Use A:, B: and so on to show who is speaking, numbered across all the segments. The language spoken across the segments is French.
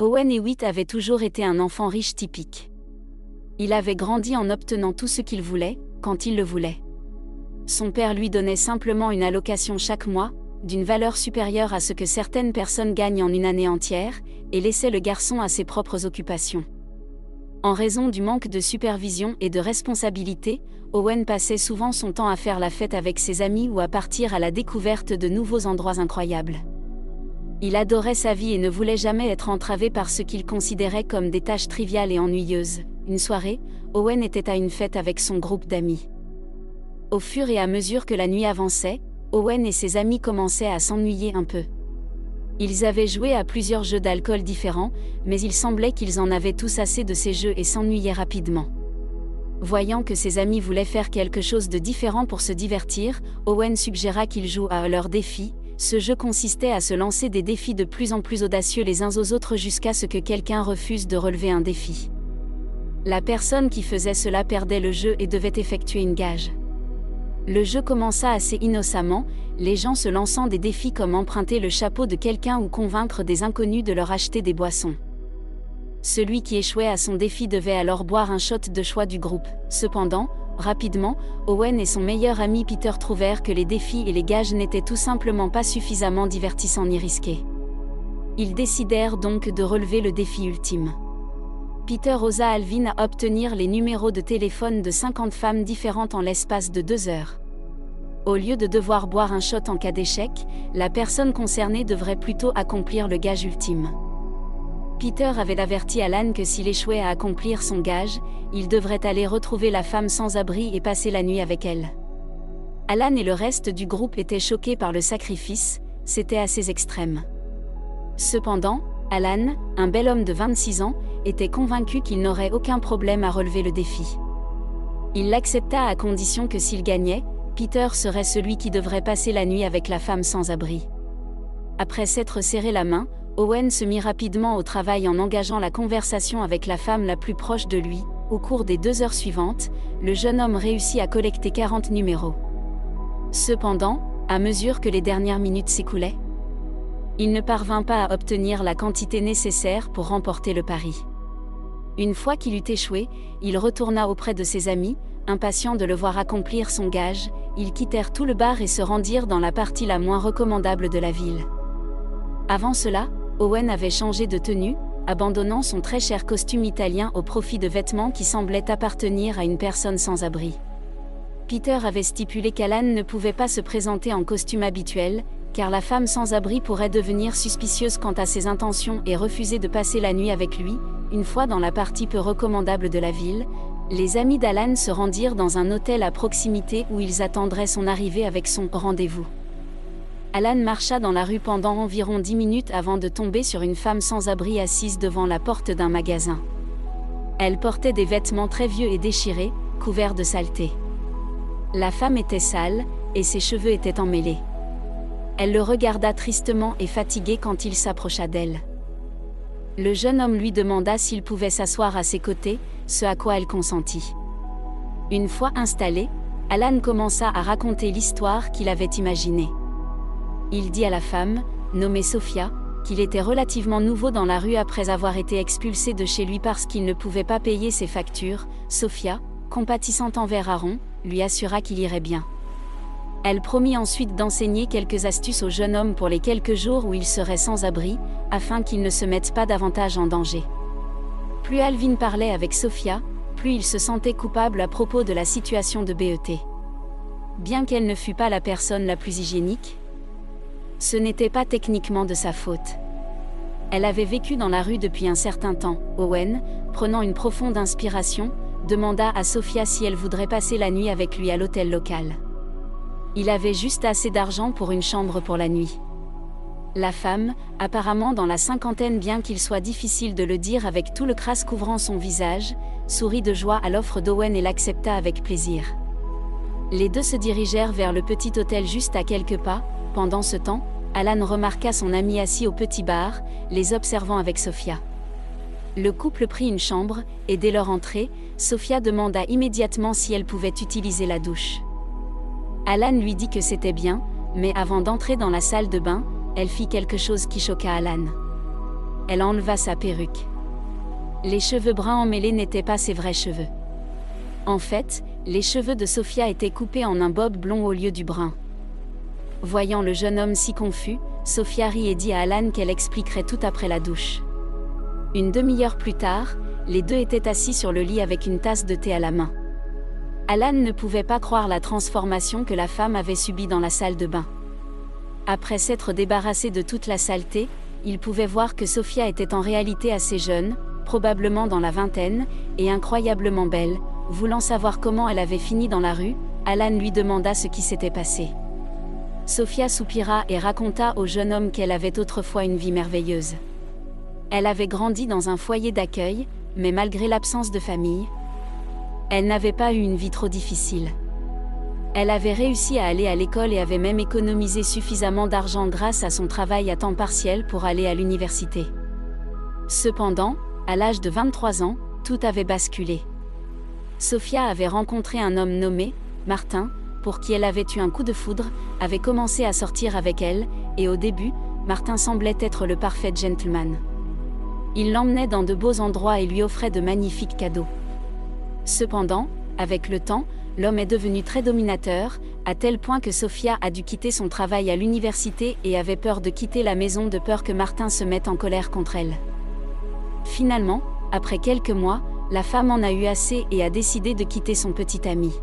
A: Owen Hewitt avait toujours été un enfant riche typique. Il avait grandi en obtenant tout ce qu'il voulait, quand il le voulait. Son père lui donnait simplement une allocation chaque mois, d'une valeur supérieure à ce que certaines personnes gagnent en une année entière, et laissait le garçon à ses propres occupations. En raison du manque de supervision et de responsabilité, Owen passait souvent son temps à faire la fête avec ses amis ou à partir à la découverte de nouveaux endroits incroyables. Il adorait sa vie et ne voulait jamais être entravé par ce qu'il considérait comme des tâches triviales et ennuyeuses. Une soirée, Owen était à une fête avec son groupe d'amis. Au fur et à mesure que la nuit avançait, Owen et ses amis commençaient à s'ennuyer un peu. Ils avaient joué à plusieurs jeux d'alcool différents, mais il semblait qu'ils en avaient tous assez de ces jeux et s'ennuyaient rapidement. Voyant que ses amis voulaient faire quelque chose de différent pour se divertir, Owen suggéra qu'ils jouent à leur défi. Ce jeu consistait à se lancer des défis de plus en plus audacieux les uns aux autres jusqu'à ce que quelqu'un refuse de relever un défi. La personne qui faisait cela perdait le jeu et devait effectuer une gage. Le jeu commença assez innocemment, les gens se lançant des défis comme emprunter le chapeau de quelqu'un ou convaincre des inconnus de leur acheter des boissons. Celui qui échouait à son défi devait alors boire un shot de choix du groupe. Cependant, rapidement, Owen et son meilleur ami Peter trouvèrent que les défis et les gages n'étaient tout simplement pas suffisamment divertissants ni risqués. Ils décidèrent donc de relever le défi ultime. Peter osa Alvin à obtenir les numéros de téléphone de 50 femmes différentes en l'espace de 2 heures. Au lieu de devoir boire un shot en cas d'échec, la personne concernée devrait plutôt accomplir le gage ultime. Peter avait averti Alan que s'il échouait à accomplir son gage, il devrait aller retrouver la femme sans abri et passer la nuit avec elle. Alan et le reste du groupe étaient choqués par le sacrifice, c'était assez extrême. Cependant, Alan, un bel homme de 26 ans, était convaincu qu'il n'aurait aucun problème à relever le défi. Il l'accepta à condition que s'il gagnait, Peter serait celui qui devrait passer la nuit avec la femme sans abri. Après s'être serré la main, Owen se mit rapidement au travail en engageant la conversation avec la femme la plus proche de lui. Au cours des 2 heures suivantes, le jeune homme réussit à collecter 40 numéros. Cependant, à mesure que les dernières minutes s'écoulaient, il ne parvint pas à obtenir la quantité nécessaire pour remporter le pari. Une fois qu'il eut échoué, il retourna auprès de ses amis, impatient de le voir accomplir son gage. Ils quittèrent tout le bar et se rendirent dans la partie la moins recommandable de la ville. Avant cela, Owen avait changé de tenue, abandonnant son très cher costume italien au profit de vêtements qui semblaient appartenir à une personne sans abri. Peter avait stipulé qu'Alan ne pouvait pas se présenter en costume habituel, car la femme sans abri pourrait devenir suspicieuse quant à ses intentions et refuser de passer la nuit avec lui. Une fois dans la partie peu recommandable de la ville, les amis d'Alan se rendirent dans un hôtel à proximité où ils attendraient son arrivée avec son rendez-vous. Alan marcha dans la rue pendant environ 10 minutes avant de tomber sur une femme sans abri assise devant la porte d'un magasin. Elle portait des vêtements très vieux et déchirés, couverts de saleté. La femme était sale, et ses cheveux étaient emmêlés. Elle le regarda tristement et fatigué quand il s'approcha d'elle. Le jeune homme lui demanda s'il pouvait s'asseoir à ses côtés, ce à quoi elle consentit. Une fois installé, Alan commença à raconter l'histoire qu'il avait imaginée. Il dit à la femme, nommée Sophia, qu'il était relativement nouveau dans la rue après avoir été expulsé de chez lui parce qu'il ne pouvait pas payer ses factures. Sophia, compatissante envers Aaron, lui assura qu'il irait bien. Elle promit ensuite d'enseigner quelques astuces au jeune homme pour les quelques jours où il serait sans abri, afin qu'il ne se mette pas davantage en danger. Plus Alvin parlait avec Sophia, plus il se sentait coupable à propos de la situation de BET. Bien qu'elle ne fût pas la personne la plus hygiénique, ce n'était pas techniquement de sa faute. Elle avait vécu dans la rue depuis un certain temps. Owen, prenant une profonde inspiration, demanda à Sophia si elle voudrait passer la nuit avec lui à l'hôtel local. Il avait juste assez d'argent pour une chambre pour la nuit. La femme, apparemment dans la cinquantaine bien qu'il soit difficile de le dire avec tout le crasse couvrant son visage, sourit de joie à l'offre d'Owen et l'accepta avec plaisir. Les deux se dirigèrent vers le petit hôtel juste à quelques pas. Pendant ce temps, Alan remarqua son ami assis au petit bar, les observant avec Sophia. Le couple prit une chambre, et dès leur entrée, Sophia demanda immédiatement si elle pouvait utiliser la douche. Alan lui dit que c'était bien, mais avant d'entrer dans la salle de bain, elle fit quelque chose qui choqua Alan. elle enleva sa perruque. Les cheveux bruns emmêlés n'étaient pas ses vrais cheveux. En fait, les cheveux de Sophia étaient coupés en un bob blond au lieu du brun. Voyant le jeune homme si confus, Sophia rit et dit à Alan qu'elle expliquerait tout après la douche. Une demi-heure plus tard, les deux étaient assis sur le lit avec une tasse de thé à la main. Alan ne pouvait pas croire la transformation que la femme avait subie dans la salle de bain. Après s'être débarrassé de toute la saleté, il pouvait voir que Sophia était en réalité assez jeune, probablement dans la vingtaine, et incroyablement belle. Voulant savoir comment elle avait fini dans la rue, Alan lui demanda ce qui s'était passé. Sophia soupira et raconta au jeune homme qu'elle avait autrefois une vie merveilleuse. Elle avait grandi dans un foyer d'accueil, mais malgré l'absence de famille, elle n'avait pas eu une vie trop difficile. Elle avait réussi à aller à l'école et avait même économisé suffisamment d'argent grâce à son travail à temps partiel pour aller à l'université. Cependant, à l'âge de 23 ans, tout avait basculé. Sophia avait rencontré un homme nommé Martin, pour qui elle avait eu un coup de foudre, avait commencé à sortir avec elle, et au début, Martin semblait être le parfait gentleman. Il l'emmenait dans de beaux endroits et lui offrait de magnifiques cadeaux. Cependant, avec le temps, l'homme est devenu très dominateur, à tel point que Sophia a dû quitter son travail à l'université et avait peur de quitter la maison de peur que Martin se mette en colère contre elle. Finalement, après quelques mois, la femme en a eu assez et a décidé de quitter son petit ami.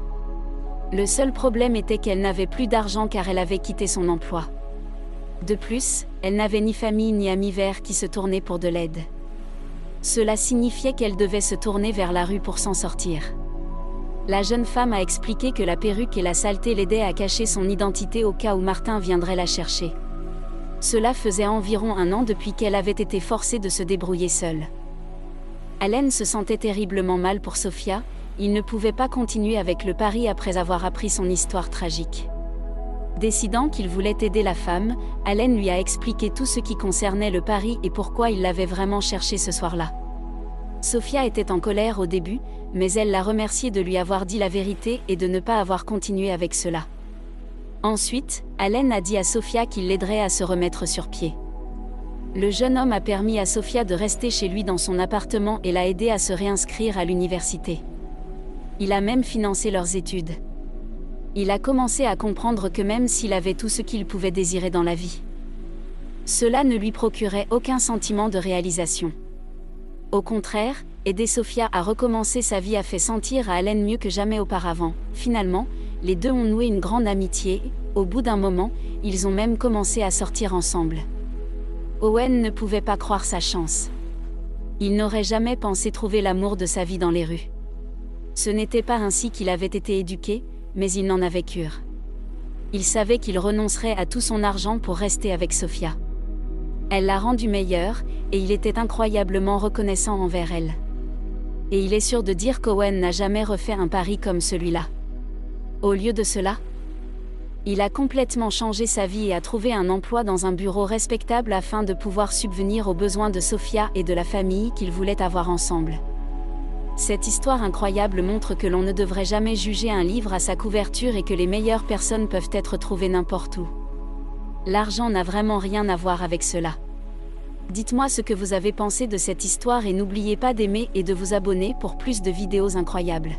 A: Le seul problème était qu'elle n'avait plus d'argent car elle avait quitté son emploi. De plus, elle n'avait ni famille ni amis verts qui se tournaient pour de l'aide. Cela signifiait qu'elle devait se tourner vers la rue pour s'en sortir. La jeune femme a expliqué que la perruque et la saleté l'aidaient à cacher son identité au cas où Martin viendrait la chercher. Cela faisait environ 1 an depuis qu'elle avait été forcée de se débrouiller seule. Alan se sentait terriblement mal pour Sophia, il ne pouvait pas continuer avec le pari après avoir appris son histoire tragique. Décidant qu'il voulait aider la femme, Alan lui a expliqué tout ce qui concernait le pari et pourquoi il l'avait vraiment cherché ce soir-là. Sophia était en colère au début, mais elle l'a remercié de lui avoir dit la vérité et de ne pas avoir continué avec cela. Ensuite, Alan a dit à Sophia qu'il l'aiderait à se remettre sur pied. Le jeune homme a permis à Sophia de rester chez lui dans son appartement et l'a aidée à se réinscrire à l'université. Il a même financé leurs études. Il a commencé à comprendre que même s'il avait tout ce qu'il pouvait désirer dans la vie, cela ne lui procurait aucun sentiment de réalisation. Au contraire, aider Sophia à recommencer sa vie a fait sentir à Alan mieux que jamais auparavant. Finalement, les deux ont noué une grande amitié, au bout d'un moment, ils ont même commencé à sortir ensemble. Owen ne pouvait pas croire sa chance. Il n'aurait jamais pensé trouver l'amour de sa vie dans les rues. Ce n'était pas ainsi qu'il avait été éduqué, mais il n'en avait cure. Il savait qu'il renoncerait à tout son argent pour rester avec Sophia. Elle l'a rendu meilleur, et il était incroyablement reconnaissant envers elle. Et il est sûr de dire qu'Owen n'a jamais refait un pari comme celui-là. Au lieu de cela, il a complètement changé sa vie et a trouvé un emploi dans un bureau respectable afin de pouvoir subvenir aux besoins de Sophia et de la famille qu'ils voulaient avoir ensemble. Cette histoire incroyable montre que l'on ne devrait jamais juger un livre à sa couverture et que les meilleures personnes peuvent être trouvées n'importe où. L'argent n'a vraiment rien à voir avec cela. Dites-moi ce que vous avez pensé de cette histoire et n'oubliez pas d'aimer et de vous abonner pour plus de vidéos incroyables.